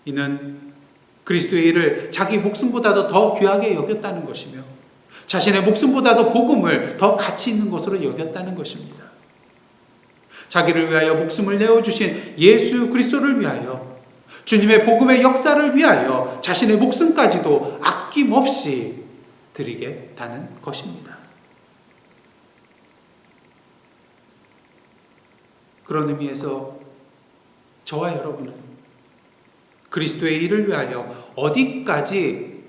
이는 그리스도의 일을 자기 목숨보다도 더 귀하게 여겼다는 것이며 자신의 목숨보다도 복음을 더 가치 있는 것으로 여겼다는 것입니다. 자기를 위하여 목숨을 내어주신 예수 그리스도를 위하여, 주님의 복음의 역사를 위하여 자신의 목숨까지도 아낌없이 드리겠다는 것입니다. 그런 의미에서 저와 여러분은 그리스도의 일을 위하여 어디까지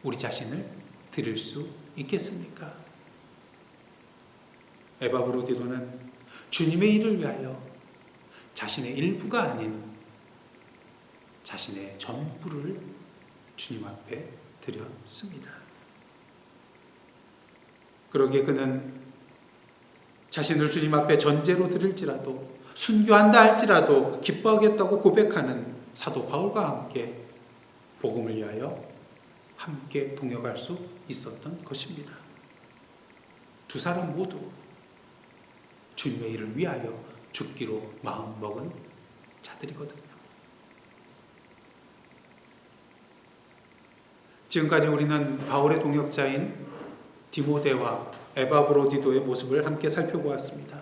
우리 자신을 드릴 수 있겠습니까? 에바브로디도는 주님의 일을 위하여 자신의 일부가 아닌 자신의 전부를 주님 앞에 드렸습니다. 그러기에 그는 자신을 주님 앞에 전제로 드릴지라도 순교한다 할지라도 기뻐하겠다고 고백하는 사도 바울과 함께 복음을 위하여 함께 동역할 수 있었던 것입니다. 두 사람 모두 주님의 일을 위하여 죽기로 마음먹은 자들이거든요. 지금까지 우리는 바울의 동역자인 디모데와 에바 브로디도의 모습을 함께 살펴보았습니다.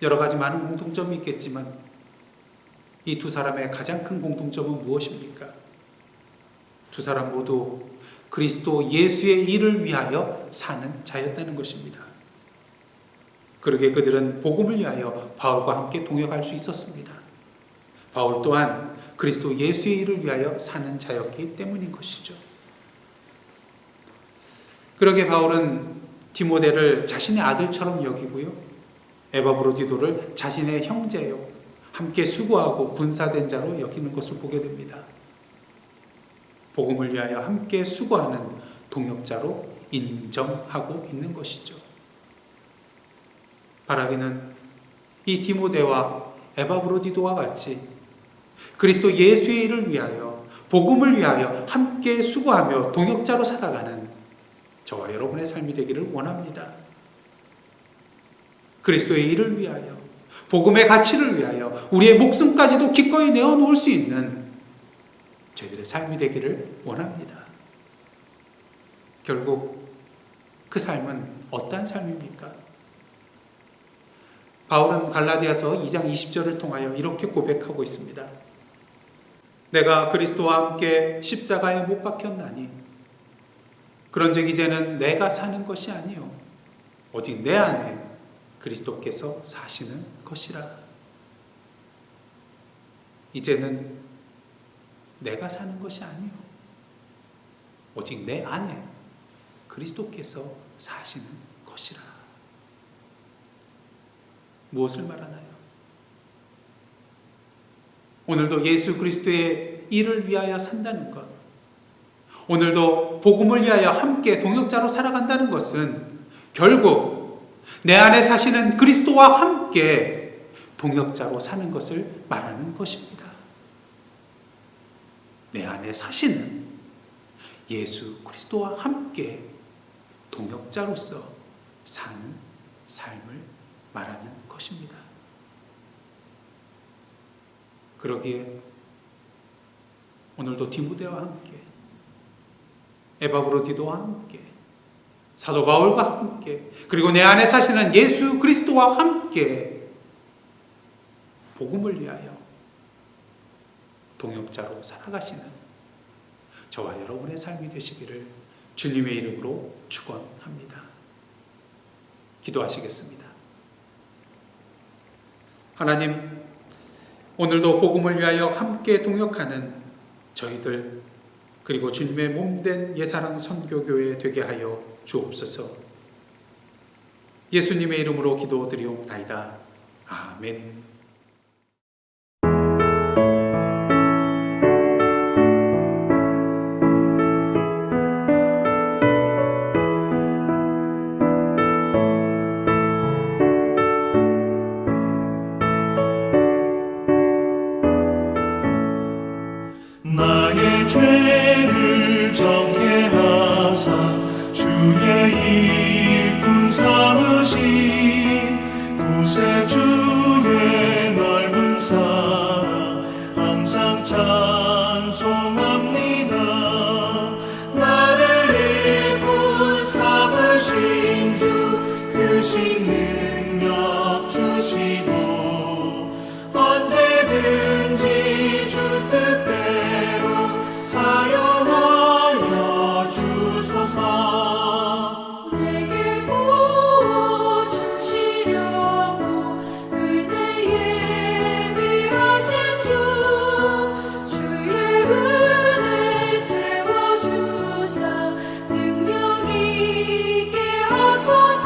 여러 가지 많은 공통점이 있겠지만 이 두 사람의 가장 큰 공통점은 무엇입니까? 두 사람 모두 그리스도 예수의 일을 위하여 사는 자였다는 것입니다. 그러게 그들은 복음을 위하여 바울과 함께 동역할 수 있었습니다. 바울 또한 그리스도 예수의 일을 위하여 사는 자였기 때문인 것이죠. 그러게 바울은 디모데를 자신의 아들처럼 여기고요, 에바브로디도를 자신의 형제요, 함께 수고하고 분사된 자로 여기는 것을 보게 됩니다. 복음을 위하여 함께 수고하는 동역자로 인정하고 있는 것이죠. 바라기는 이 디모데와 에바브로디도와 같이 그리스도 예수의 일을 위하여, 복음을 위하여 함께 수고하며 동역자로 살아가는 저와 여러분의 삶이 되기를 원합니다. 그리스도의 일을 위하여, 복음의 가치를 위하여 우리의 목숨까지도 기꺼이 내어놓을 수 있는 저희들의 삶이 되기를 원합니다. 결국 그 삶은 어떠한 삶입니까? 바울은 갈라디아서 2장 20절을 통하여 이렇게 고백하고 있습니다. 내가 그리스도와 함께 십자가에 못 박혔나니 그런즉 이제는 내가 사는 것이 아니요 오직 내 안에 그리스도께서 사시는 것이라. 이제는 내가 사는 것이 아니요 오직 내 안에 그리스도께서 사시는 것이라. 무엇을 말하나요? 오늘도 예수 그리스도의 일을 위하여 산다는 것, 오늘도 복음을 위하여 함께 동역자로 살아간다는 것은 결국 내 안에 사시는 그리스도와 함께 동역자로 사는 것을 말하는 것입니다. 내 안에 사시는 예수 그리스도와 함께 동역자로서 사는 삶을 말하는 것입니다. 그러기에 오늘도 디모데와 함께, 에바브로디도와 함께, 사도 바울과 함께, 그리고 내 안에 사시는 예수 그리스도와 함께 복음을 위하여 동역자로 살아가시는 저와 여러분의 삶이 되시기를 주님의 이름으로 축원합니다. 기도하시겠습니다. 하나님, 오늘도 복음을 위하여 함께 동역하는 저희들, 그리고 주님의 몸된 예사랑 선교교회 되게 하여 주옵소서. 예수님의 이름으로 기도드리옵나이다. 아멘. 나의 죄를 정케 하사 주의 일꾼 삼으신 구세주의 넓은 사랑 항상 찬송합니다. 나를 일꾼 삼으신 주 크신 능력 주시고 언제든지 주 뜻대로 사용하여 주소서. 내게 부어주시려고 의대 예비하신 주의 은혜 채워주사 능력 있게 하소서.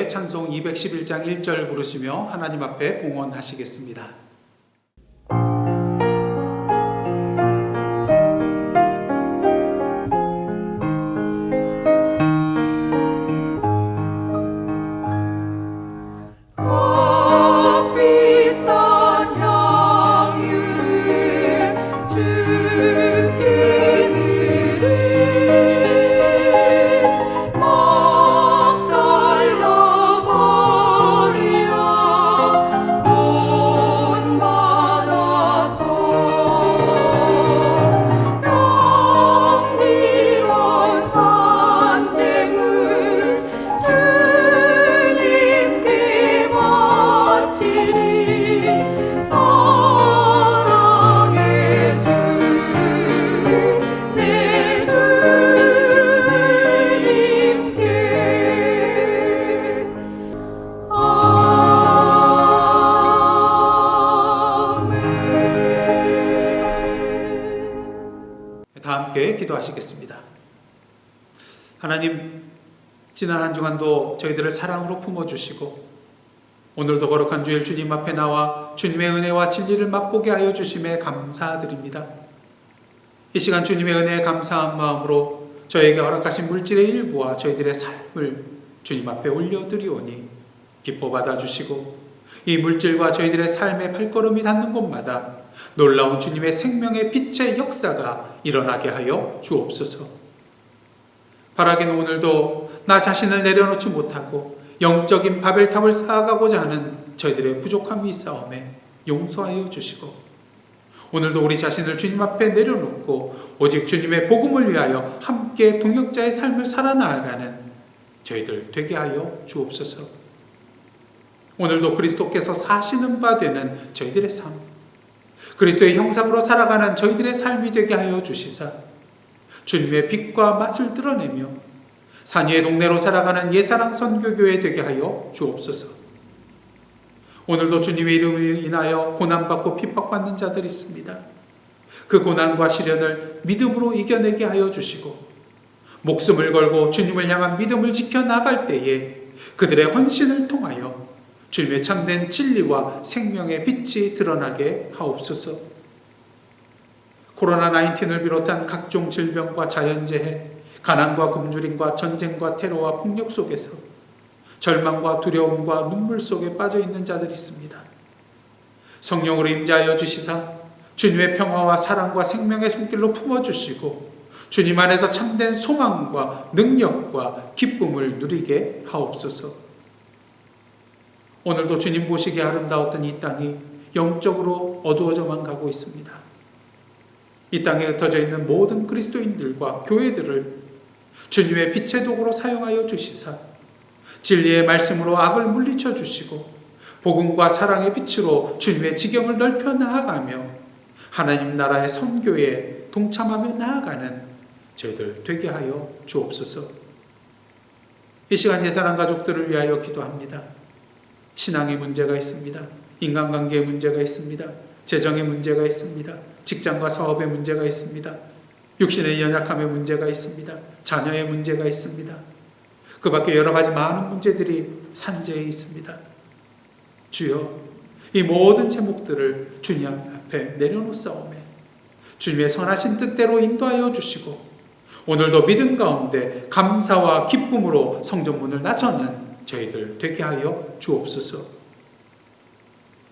함께 찬송 211장 1절 부르시며 하나님 앞에 봉헌하시겠습니다. 다 함께 기도하시겠습니다. 하나님, 지난 한 주간도 저희들을 사랑으로 품어주시고 오늘도 거룩한 주일 주님 앞에 나와 주님의 은혜와 진리를 맛보게 하여 주심에 감사드립니다. 이 시간 주님의 은혜에 감사한 마음으로 저에게 허락하신 물질의 일부와 저희들의 삶을 주님 앞에 올려드리오니 기뻐 받아주시고 이 물질과 저희들의 삶의 발걸음이 닿는 곳마다 놀라운 주님의 생명의 빛의 역사가 일어나게 하여 주옵소서. 바라기는 오늘도 나 자신을 내려놓지 못하고 영적인 바벨탑을 쌓아가고자 하는 저희들의 부족함이 있사오매 용서하여 주시고 오늘도 우리 자신을 주님 앞에 내려놓고 오직 주님의 복음을 위하여 함께 동역자의 삶을 살아나가는 저희들 되게 하여 주옵소서. 오늘도 그리스도께서 사시는 바 되는 저희들의 삶, 그리스도의 형상으로 살아가는 저희들의 삶이 되게 하여 주시사 주님의 빛과 맛을 드러내며 산 위의 동네로 살아가는 예사랑 선교교회 되게 하여 주옵소서. 오늘도 주님의 이름을 인하여 고난받고 핍박받는 자들이 있습니다. 그 고난과 시련을 믿음으로 이겨내게 하여 주시고 목숨을 걸고 주님을 향한 믿음을 지켜나갈 때에 그들의 헌신을 통하여 주님의 참된 진리와 생명의 빛이 드러나게 하옵소서. 코로나19을 비롯한 각종 질병과 자연재해, 가난과 굶주림과 전쟁과 테러와 폭력 속에서 절망과 두려움과 눈물 속에 빠져있는 자들이 있습니다. 성령으로 임재하여 주시사 주님의 평화와 사랑과 생명의 손길로 품어주시고 주님 안에서 참된 소망과 능력과 기쁨을 누리게 하옵소서. 오늘도 주님 보시기에 아름다웠던 이 땅이 영적으로 어두워져만 가고 있습니다. 이 땅에 흩어져 있는 모든 그리스도인들과 교회들을 주님의 빛의 도구로 사용하여 주시사 진리의 말씀으로 악을 물리쳐 주시고 복음과 사랑의 빛으로 주님의 지경을 넓혀 나아가며 하나님 나라의 선교에 동참하며 나아가는 저희들 되게 하여 주옵소서. 이 시간 예산한 가족들을 위하여 기도합니다. 신앙의 문제가 있습니다. 인간관계의 문제가 있습니다. 재정의 문제가 있습니다. 직장과 사업의 문제가 있습니다. 육신의 연약함의 문제가 있습니다. 자녀의 문제가 있습니다. 그 밖에 여러 가지 많은 문제들이 산재해 있습니다. 주여, 이 모든 제목들을 주님 앞에 내려놓사오매 주님의 선하신 뜻대로 인도하여 주시고 오늘도 믿음 가운데 감사와 기쁨으로 성전문을 나서는 저희들 되게 하여 주옵소서.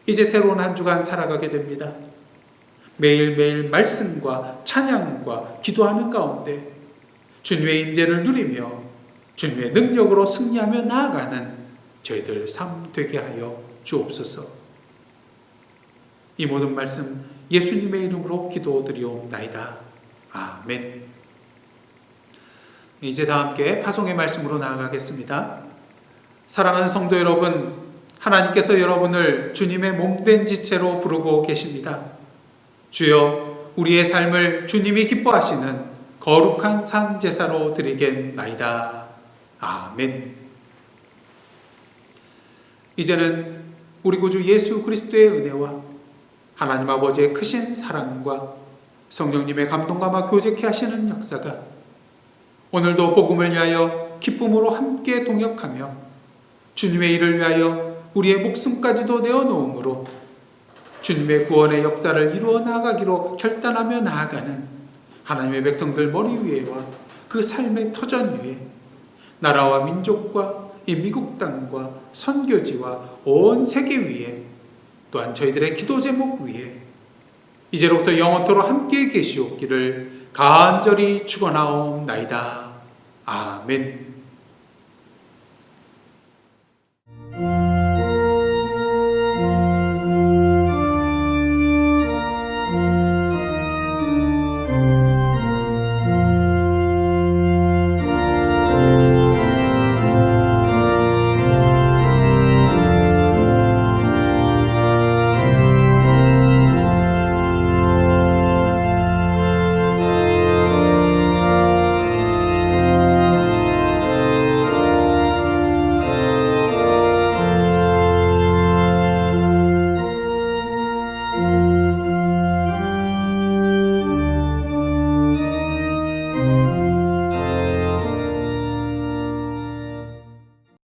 이제 새로운 한 주간 살아가게 됩니다. 매일매일 말씀과 찬양과 기도하는 가운데 주님의 임재를 누리며 주님의 능력으로 승리하며 나아가는 저희들 삶 되게 하여 주옵소서. 이 모든 말씀 예수님의 이름으로 기도드리옵나이다. 아멘. 이제 다 함께 파송의 말씀으로 나아가겠습니다. 사랑하는 성도 여러분, 하나님께서 여러분을 주님의 몸된 지체로 부르고 계십니다. 주여, 우리의 삶을 주님이 기뻐하시는 거룩한 산 제사로 드리겠나이다. 아멘. 이제는 우리 구주 예수 그리스도의 은혜와 하나님 아버지의 크신 사랑과 성령님의 감동감화 교제케 하시는 역사가 오늘도 복음을 위하여 기쁨으로 함께 동역하며 주님의 일을 위하여 우리의 목숨까지도 내어놓음으로 주님의 구원의 역사를 이루어 나가기로 결단하며 나아가는 하나님의 백성들 머리 위에와 그 삶의 터전 위에 나라와 민족과 이 미국 땅과 선교지와 온 세계 위에 또한 저희들의 기도 제목 위에 이제로부터 영원토록 함께 계시옵기를 간절히 축원하옵나이다. 아멘.